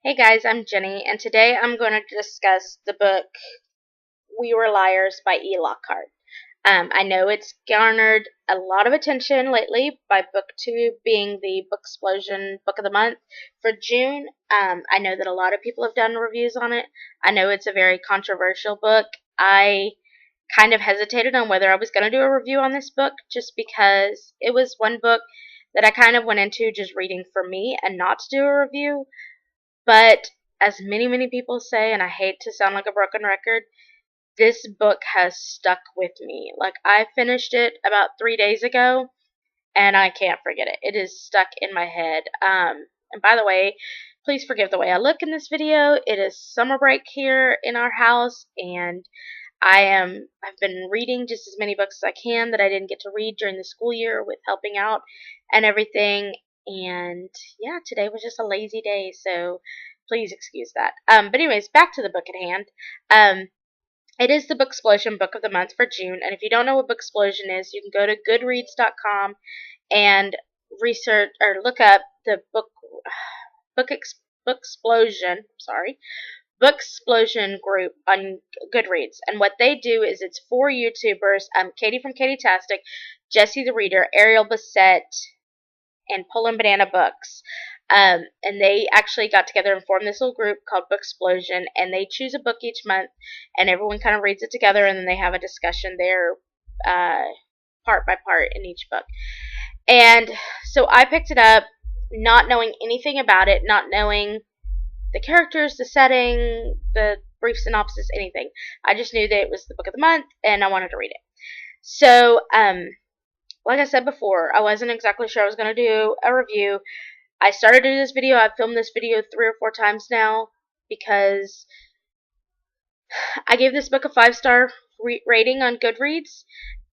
Hey guys, I'm Jenny, and today I'm going to discuss the book We Were Liars by E. Lockhart. I know it's garnered a lot of attention lately by BookTube being the Booksplosion Book of the Month for June. I know that a lot of people have done reviews on it. I know it's a very controversial book. I kind of hesitated on whether I was going to do a review on this book just because it was one book that I kind of went into just reading for me and not to do a review. But as many people say, and I hate to sound like a broken record, this book has stuck with me. Like, I finished it about 3 days ago, and I can't forget it. It is stuck in my head. And by the way, please forgive the way I look in this video. It is summer break here in our house, and I've been reading just as many books as I can that I didn't get to read during the school year with helping out and everything. And yeah, today was just a lazy day, so please excuse that. But anyways, back to the book at hand. It is the Booksplosion Book of the Month for June, and if you don't know what Booksplosion is, you can go to GoodReads.com and research or look up the Booksplosion. Booksplosion group on GoodReads, and what they do is it's 4 YouTubers: Katie from Katie-tastic, Jesse the Reader, Ariel Bissett, and Pullin' Banana Books. And they actually got together and formed this little group called Booksplosion, and they choose a book each month, and everyone kind of reads it together, and then they have a discussion there, part by part in each book. And so I picked it up, not knowing anything about it, not knowing the characters, the setting, the brief synopsis, anything. I just knew that it was the book of the month, and I wanted to read it. So, like I said before, I wasn't exactly sure I was going to do a review. I started to do this video. I've filmed this video 3 or 4 times now because I gave this book a 5-star rating on GoodReads,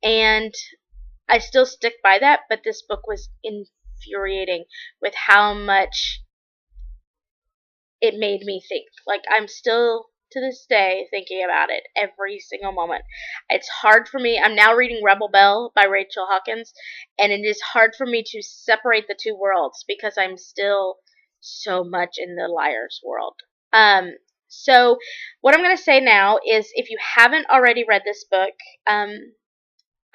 and I still stick by that, but this book was infuriating with how much it made me think. Like, I'm still to this day thinking about it every single moment. It's hard for me. I'm now reading Rebel Belle by Rachel Hawkins, and it is hard for me to separate the two worlds because I'm still so much in the liar's world. So what I'm going to say now is, if you haven't already read this book,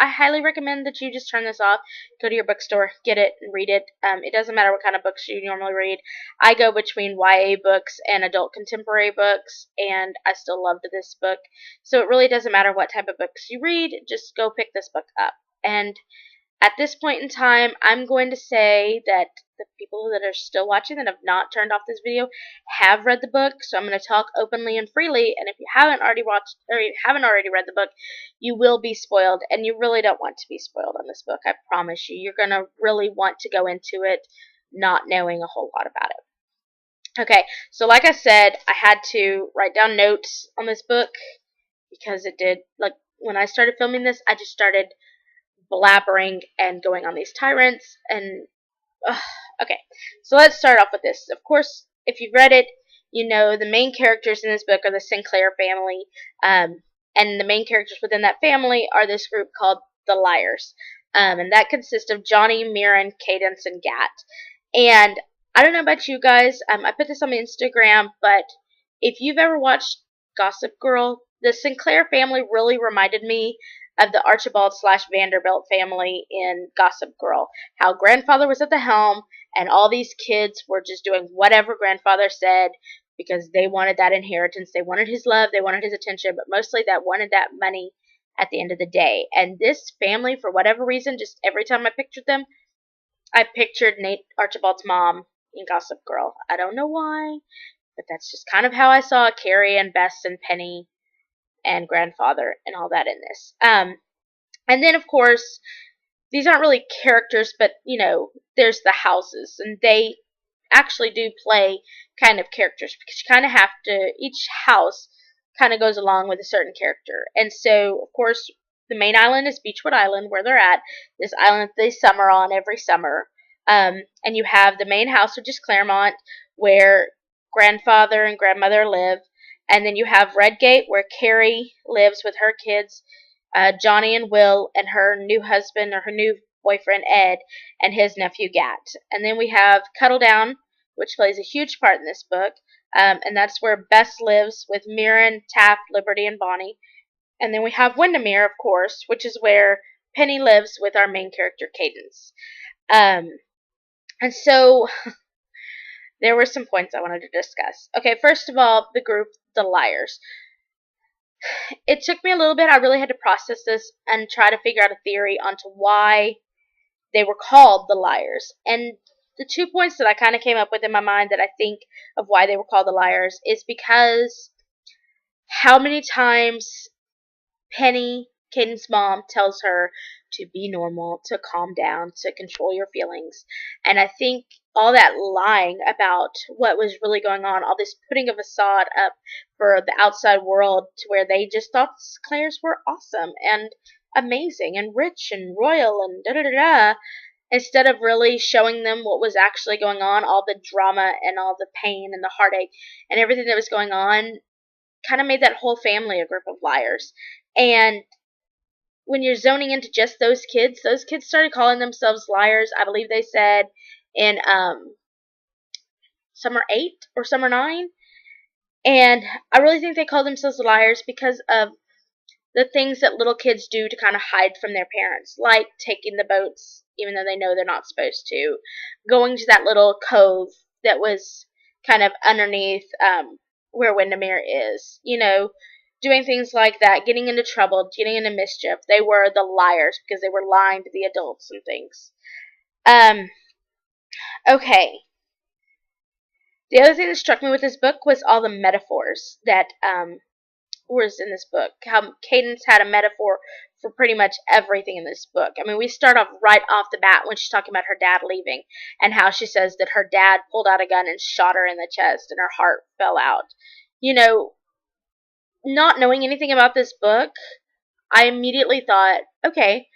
I highly recommend that you just turn this off, go to your bookstore, get it, and read it. It doesn't matter what kind of books you normally read. I go between YA books and adult contemporary books, and I still loved this book. So it really doesn't matter what type of books you read, just go pick this book up. And at this point in time, I'm going to say that the people that are still watching that have not turned off this video have read the book, so I'm going to talk openly and freely, and if you haven't already watched or you haven't already read the book, you will be spoiled, and you really don't want to be spoiled on this book. I promise you. You're going to really want to go into it not knowing a whole lot about it. Okay, so like I said, I had to write down notes on this book because it did, like, when I started filming this, I just started blabbering and going on these tyrants, and okay, so let's start off with this. Of course, if you've read it, you know the main characters in this book are the Sinclair family, and the main characters within that family are this group called the Liars, and that consists of Johnny, Mirren, Cadence, and Gat. And I don't know about you guys, I put this on my Instagram, but if you've ever watched Gossip Girl, the Sinclair family really reminded me of the Archibald/Vanderbilt family in Gossip Girl. How grandfather was at the helm, and all these kids were just doing whatever grandfather said because they wanted that inheritance. They wanted his love, they wanted his attention, but mostly that wanted that money at the end of the day. And this family, for whatever reason, just every time I pictured them, I pictured Nate Archibald's mom in Gossip Girl. I don't know why, but that's just kind of how I saw Carrie and Bess and Penny and grandfather and all that in this. And then, of course, these aren't really characters, but, you know, there's the houses, and they actually do play kind of characters, because you kind of have to, each house kind of goes along with a certain character. And so, of course, the main island is Beechwood Island, where they're at, this island that they summer on every summer. And you have the main house, which is Claremont, where grandfather and grandmother live. And then you have Redgate, where Carrie lives with her kids, Johnny and Will, and her new husband, or her new boyfriend, Ed, and his nephew, Gat. And then we have Cuddledown, which plays a huge part in this book. And that's where Bess lives with Mirren, Taft, Liberty, and Bonnie. And then we have Windermere, of course, which is where Penny lives with our main character, Cadence. And so there were some points I wanted to discuss. Okay, first of all, the group, the liars. It took me a little bit. I really had to process this and try to figure out a theory onto why they were called the liars. And the 2 points that I kind of came up with in my mind that I think of why they were called the liars is because how many times Penny, Caden's mom, tells her to be normal, to calm down, to control your feelings. And I think all that lying about what was really going on, all this putting a facade up for the outside world to where they just thought the Claires were awesome and amazing and rich and royal and da-da-da-da, instead of really showing them what was actually going on, all the drama and all the pain and the heartache and everything that was going on, kind of made that whole family a group of liars. And when you're zoning into just those kids started calling themselves liars. I believe they said in Summer 8 or Summer 9. And I really think they call themselves liars because of the things that little kids do to kind of hide from their parents, like taking the boats even though they know they're not supposed to, going to that little cove that was kind of underneath where Windermere is, doing things like that, getting into trouble, getting into mischief. They were the liars because they were lying to the adults and things. Okay. The other thing that struck me with this book was all the metaphors that was in this book. How Cadence had a metaphor for pretty much everything in this book. I mean, we start off right off the bat when she's talking about her dad leaving and how she says that her dad pulled out a gun and shot her in the chest and her heart fell out. Not knowing anything about this book, I immediately thought, okay,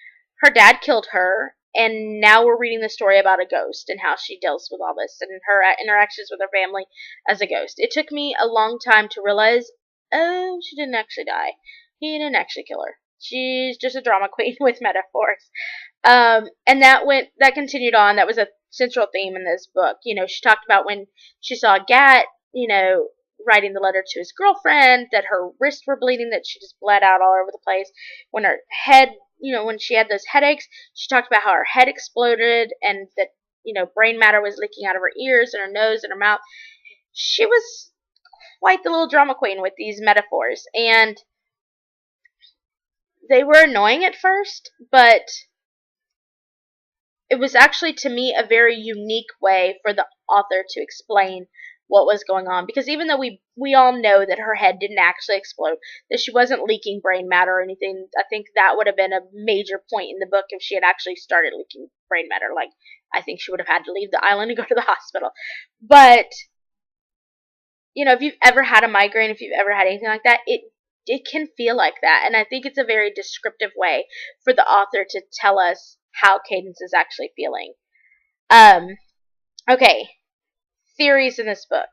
her dad killed her, and now we're reading the story about a ghost and how she deals with all this and her interactions with her family as a ghost. It took me a long time to realize, oh, she didn't actually die. He didn't actually kill her. She's just a drama queen with metaphors. And that continued on. That was a central theme in this book. She talked about when she saw Gat, writing the letter to his girlfriend, that her wrists were bleeding, that she just bled out all over the place. When her head, when she had those headaches, she talked about how her head exploded and that, brain matter was leaking out of her ears and her nose and her mouth. She was quite the little drama queen with these metaphors, and they were annoying at first, but it was actually, to me, a very unique way for the author to explain what was going on, because even though we all know that her head didn't actually explode, that she wasn't leaking brain matter or anything, I think that would have been a major point in the book if she had actually started leaking brain matter. Like, I think she would have had to leave the island and go to the hospital. But, if you've ever had a migraine, if you've ever had anything like that, it can feel like that, and I think it's a very descriptive way for the author to tell us how Cadence is actually feeling. Okay. Theories in this book.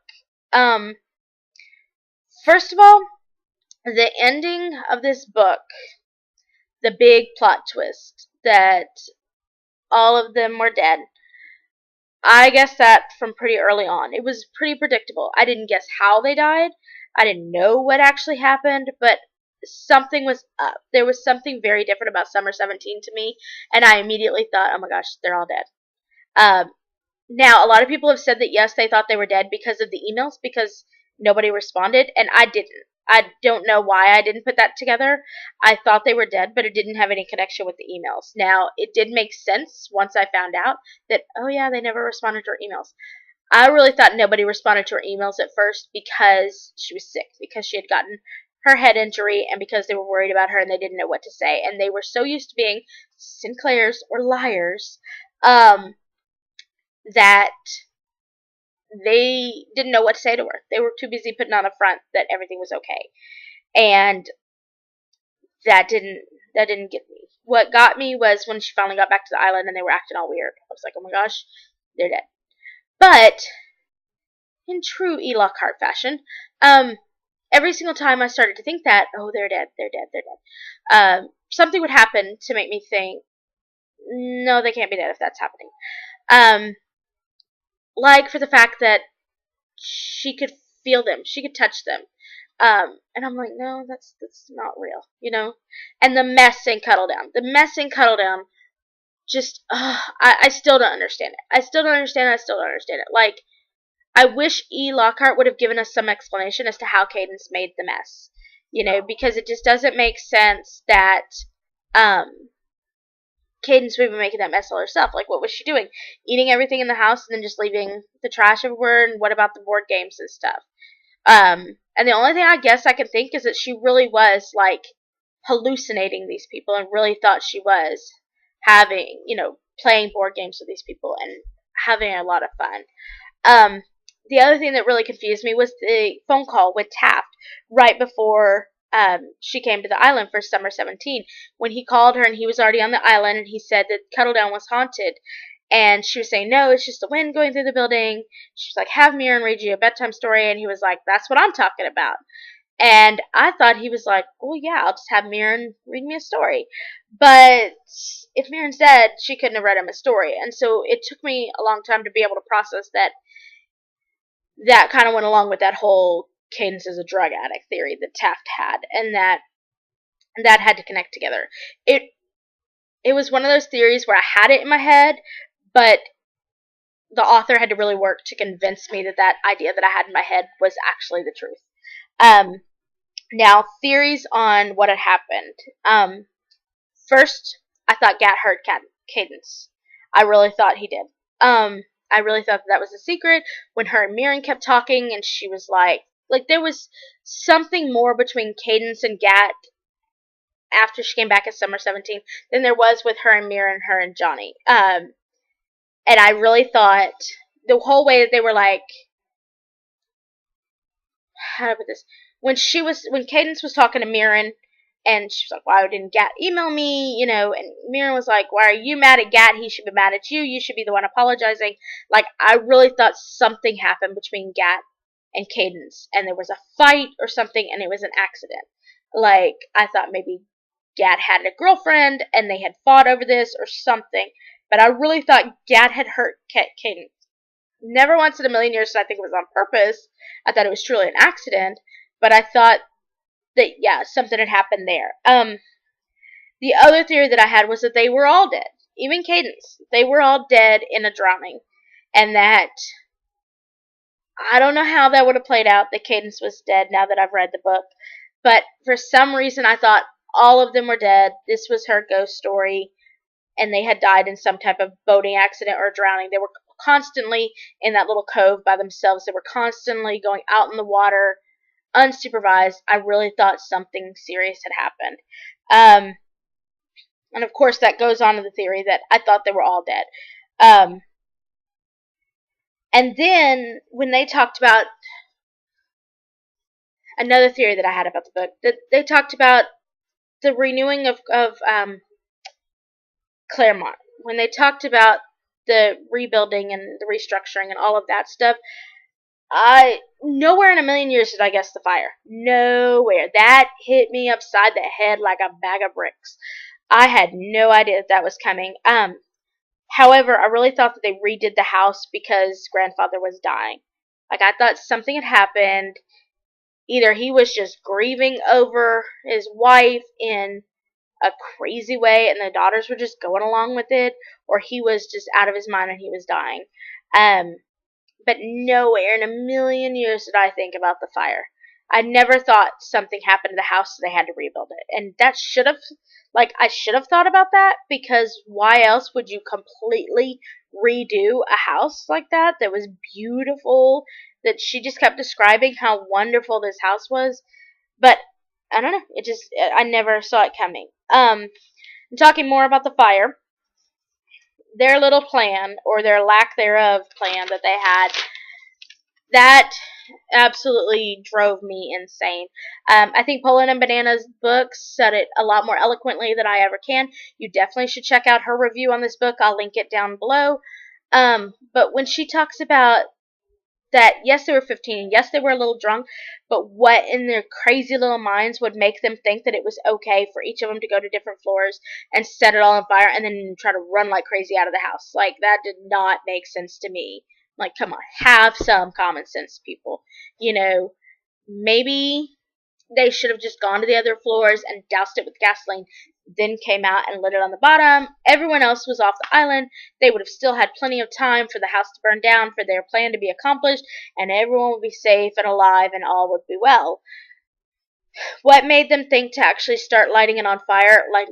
First of all, the ending of this book, the big plot twist that all of them were dead, I guessed that from pretty early on. It was pretty predictable. I didn't guess how they died. I didn't know what actually happened, but something was up. There was something very different about Summer 17 to me, and I immediately thought, oh my gosh, they're all dead. Now, a lot of people have said that, yes, they thought they were dead because of the emails, because nobody responded, and I didn't. I don't know why I didn't put that together. I thought they were dead, but it didn't have any connection with the emails. Now, it did make sense once I found out that, oh yeah, they never responded to her emails. I really thought nobody responded to her emails at first because she was sick, because she had gotten her head injury, and because they were worried about her and they didn't know what to say. And they were so used to being Sinclairs or liars, that they didn't know what to say to her. They were too busy putting on a front that everything was okay. And that didn't get me. What got me was when she finally got back to the island and they were acting all weird. I was like, oh my gosh, they're dead. But in true E. Lockhart fashion, every single time I started to think that, oh, they're dead, something would happen to make me think, no, they can't be dead if that's happening. like for the fact that she could feel them, she could touch them. And I'm like, no, that's not real, you know. And the mess in Cuddle Down, just I still don't understand it. I still don't understand it. I still don't understand it. Like, I wish E. Lockhart would have given us some explanation as to how Cadence made the mess, you know, because it just doesn't make sense that Cadence would be making that mess all herself. Like, what was she doing? Eating everything in the house and then just leaving the trash everywhere? And what about the board games and stuff? And the only thing I guess I can think is that she really was, like, hallucinating these people and really thought she was having, you know, playing board games with these people and having a lot of fun. Um, the other thing that really confused me was the phone call with Taft right before she came to the island for Summer 17. When he called her and he was already on the island and he said that Cuddle Down was haunted. And she was saying, no, it's just the wind going through the building. She was like, have Mirren read you a bedtime story. And he was like, that's what I'm talking about. And I thought he was like, oh, yeah, I'll just have Mirren read me a story. But if Mirren's dead, she couldn't have read him a story. And so it took me a long time to be able to process that. That kind of went along with that whole Cadence is a drug addict theory that Taft had. And that had to connect together. It was one of those theories where I had it in my head, but the author had to really work to convince me that that idea that I had in my head was actually the truth. Now, theories on what had happened. First, I thought Gat hurt Cadence. I really thought he did. I really thought that was a secret. When her and Mirren kept talking, and she was like there was something more between Cadence and Gat after she came back in Summer 17 than there was with her and Mirren, her and Johnny. And I really thought the whole way that they were like, how do I put this? When Cadence was talking to Mirren, and she was like, why didn't Gat email me? You know, and Mirren was like, why are you mad at Gat? He should be mad at you. You should be the one apologizing. Like, I really thought something happened between Gat and Cadence, and there was a fight or something, and it was an accident. Like, I thought maybe Gat had a girlfriend, and they had fought over this or something. But I really thought Gat had hurt Cadence. Never once in a million years did I think it was on purpose. I thought it was truly an accident, but I thought that, yeah, something had happened there. The other theory that I had was that they were all dead. Even Cadence. They were all dead in a drowning. And that, I don't know how that would have played out, that Cadence was dead now that I've read the book. But for some reason I thought all of them were dead. This was her ghost story. And they had died in some type of boating accident or drowning. They were constantly in that little cove by themselves. They were constantly going out in the water, unsupervised. I really thought something serious had happened. And of course that goes on to the theory that I thought they were all dead. And then when they talked about another theory that I had about the book, that they talked about the renewing of Claremont. When they talked about the rebuilding and the restructuring and all of that stuff, nowhere in a million years did I guess the fire. Nowhere. That hit me upside the head like a bag of bricks. I had no idea that was coming. However, I really thought that they redid the house because grandfather was dying. Like, I thought something had happened. Either he was just grieving over his wife in a crazy way and the daughters were just going along with it, or he was just out of his mind and he was dying. But nowhere in a million years did I think about the fire. I never thought something happened to the house so they had to rebuild it. And that should have, I should have thought about that, because why else would you completely redo a house like that was beautiful, that she just kept describing how wonderful this house was? But I don't know, I never saw it coming. Talking more about the fire, their little plan, or their lack thereof plan that they had, that absolutely drove me insane. I think Poland and Banana's book said it a lot more eloquently than I ever can. You definitely should check out her review on this book. I'll link it down below. But when she talks about that, yes, they were 15, yes, they were a little drunk, but what in their crazy little minds would make them think that it was okay for each of them to go to different floors and set it all on fire and then try to run like crazy out of the house? Like, that did not make sense to me. Like, come on, have some common sense, people. You know, maybe they should have just gone to the other floors and doused it with gasoline, then came out and lit it on the bottom. Everyone else was off the island. They would have still had plenty of time for the house to burn down, for their plan to be accomplished, and everyone would be safe and alive and all would be well. What made them think to actually start lighting it on fire? Like,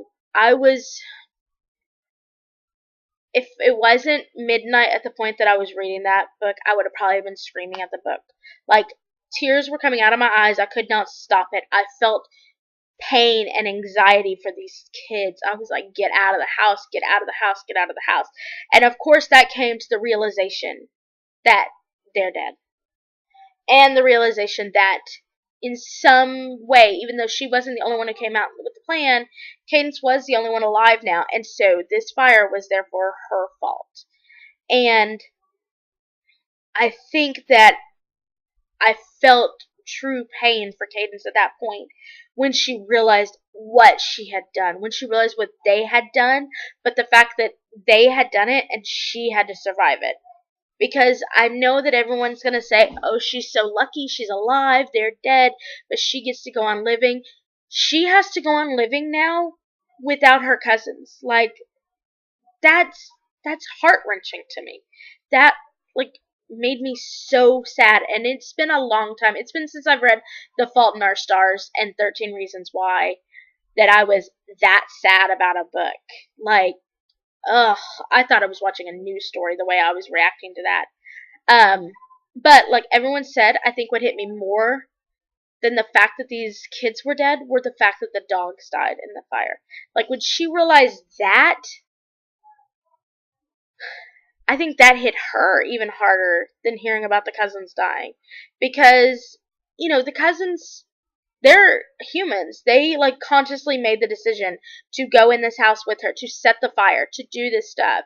if it wasn't midnight at the point that I was reading that book, I would have probably been screaming at the book. Like, tears were coming out of my eyes. I could not stop it. I felt pain and anxiety for these kids. I was like, get out of the house, get out of the house, get out of the house. And of course that came to the realization that they're dead. And the realization that in some way, even though she wasn't the only one who came out with the plan, Cadence was the only one alive now, and so this fire was therefore her fault. And I think that I felt true pain for Cadence at that point when she realized what she had done, when she realized what they had done, but the fact that they had done it and she had to survive it. Because I know that everyone's going to say, oh, she's so lucky, she's alive, they're dead, but she gets to go on living. She has to go on living now without her cousins. Like, that's heart-wrenching to me. That, like, made me so sad, and it's been a long time. It's been since I've read The Fault in Our Stars and 13 Reasons Why that I was that sad about a book. Like, ugh, I thought I was watching a news story the way I was reacting to that. But like everyone said, I think what hit me more than the fact that these kids were dead were the fact that the dogs died in the fire. Like, when she realized that, I think that hit her even harder than hearing about the cousins dying. Because, you know, the cousins, they're humans. They, like, consciously made the decision to go in this house with her, to set the fire, to do this stuff.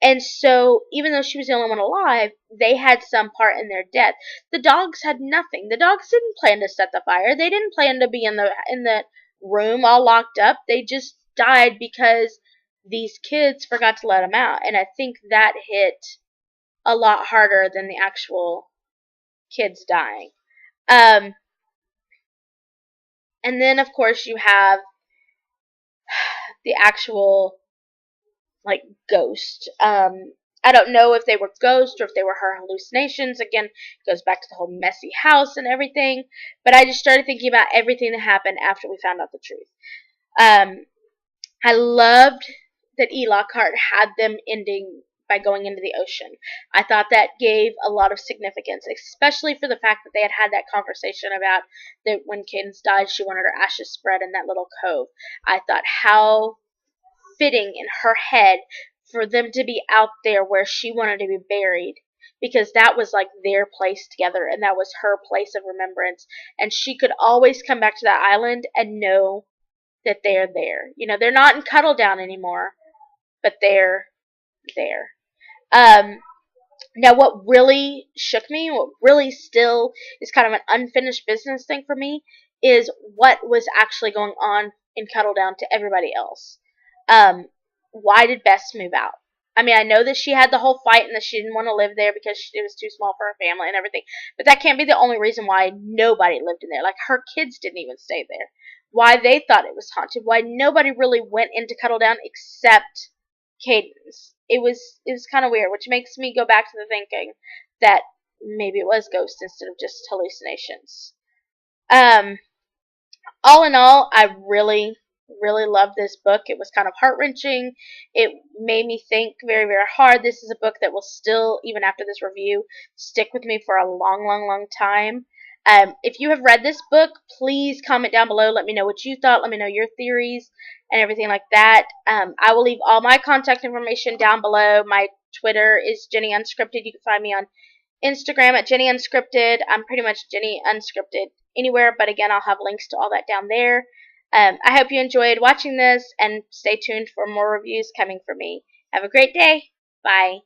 And so, even though she was the only one alive, they had some part in their death. The dogs had nothing. The dogs didn't plan to set the fire. They didn't plan to be in the room all locked up. They just died because these kids forgot to let them out. And I think that hit a lot harder than the actual kids dying. And then, of course, you have the actual, like, ghost. I don't know if they were ghosts or if they were her hallucinations. Again, it goes back to the whole messy house and everything. But I just started thinking about everything that happened after we found out the truth. I loved that E. Lockhart had them ending by going into the ocean. I thought that gave a lot of significance, especially for the fact that they had had that conversation about that when Cadence died, she wanted her ashes spread in that little cove. I thought how fitting in her head for them to be out there where she wanted to be buried, because that was like their place together, and that was her place of remembrance, and she could always come back to that island and know that they're there. You know, they're not in Cuddle Down anymore, but they're there. Now, what really shook me, what really still is kind of an unfinished business thing for me, is what was actually going on in Cuddle Down to everybody else. Why did Bess move out? I mean, I know that she had the whole fight and that she didn't want to live there because it was too small for her family and everything, but that can't be the only reason why nobody lived in there. Like, her kids didn't even stay there. Why they thought it was haunted. Why nobody really went into Cuddle Down except Cadence. It was kind of weird, which makes me go back to the thinking that maybe it was ghosts instead of just hallucinations. All in all, I really loved this book. It was kind of heart-wrenching. It made me think very, very hard. This is a book that will still, even after this review, stick with me for a long, long, long time. If you have read this book, please comment down below. Let me know what you thought. Let me know your theories and everything like that. I will leave all my contact information down below. My Twitter is Jenny Unscripted. You can find me on Instagram at Jenny Unscripted. I'm pretty much Jenny Unscripted anywhere, but again, I'll have links to all that down there. I hope you enjoyed watching this, and stay tuned for more reviews coming from me. Have a great day. Bye.